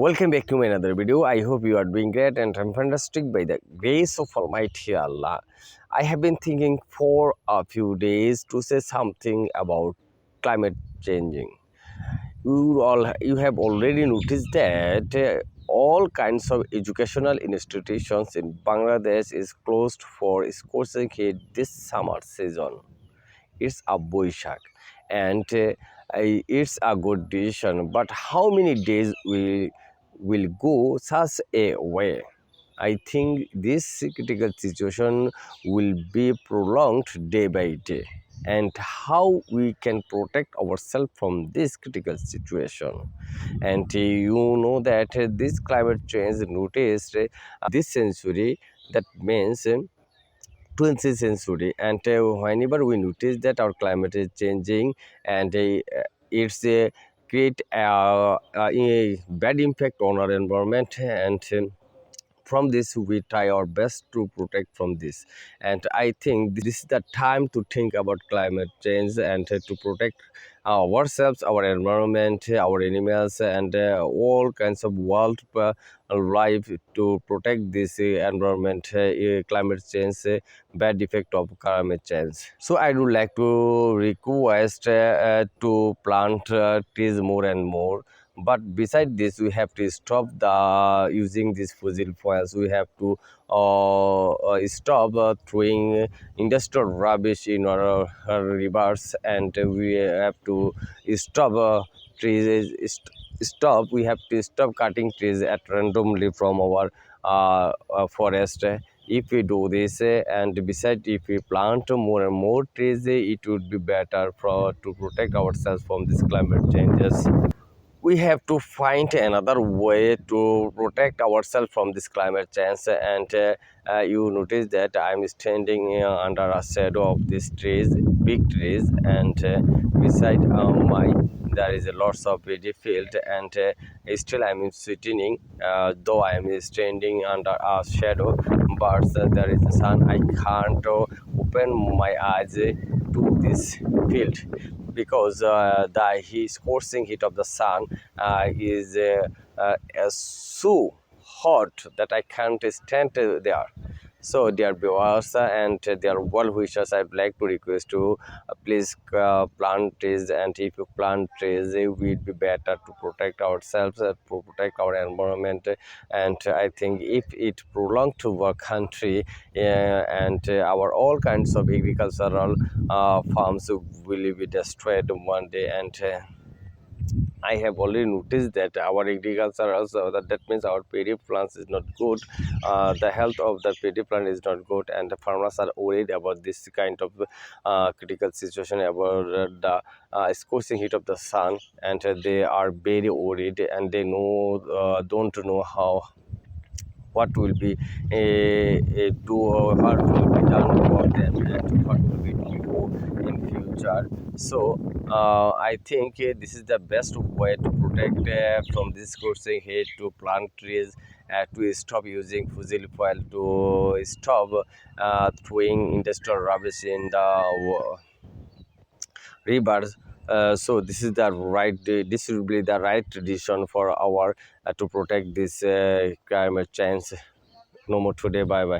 Welcome back to my another video. I hope you are doing great and I'm fantastic by the grace of Almighty Allah. I have been thinking for a few days to say something about climate changing. You have already noticed that all kinds of educational institutions in Bangladesh is closed for scorching heat this summer season. It's a Boishak and it's a good decision. But how many days will go such a way? I think this critical situation will be prolonged day by day. And how we can protect ourselves from this critical situation. And you know that this climate change noticed this century, that means 20th century, and whenever we notice that our climate is changing and it's create a bad impact on our environment, and from this we try our best to protect from this. And I think this is the time to think about climate change and to protect ourselves, our environment, our animals, and all kinds of world life, to protect this environment, climate change, bad effect of climate change. So I would like to request to plant trees more and more. But beside this, we have to stop the using these fossil fuels. We have to stop throwing industrial rubbish in our rivers, and we have to stop trees. Stop. We have to stop cutting trees at randomly from our forest. If we do this, and besides, if we plant more and more trees, it would be better to protect ourselves from these climate changes. We have to find another way to protect ourselves from this climate change. And you notice that I'm standing under a shadow of these trees, big trees, and beside my there is a lots of veggie field, and still I'm sitting, though I'm standing under a shadow, but there is a sun. I can't open my eyes to this field, because the scorching heat of the sun is so hot that I can't stand there. So, dear viewers and dear world wishers, I'd like to request you, please plant trees, and if you plant trees, it will be better to protect ourselves, to protect our environment. And I think if it prolong to our country, and our all kinds of agricultural farms will be destroyed one day. And I have already noticed that our agriculture also, that means our paddy plants is not good. The health of the paddy plant is not good, and the farmers are worried about this kind of critical situation, about the scorching heat of the sun, and they are very worried, and they don't know what will be what will be done for them, and what will be do in future. So I think this is the best way to protect from this scorching heat, to plant trees, to stop using fossil fuel, to stop throwing industrial rubbish in the rivers. So this is the right. This will be the right decision for our to protect this climate change. No more today. Bye bye.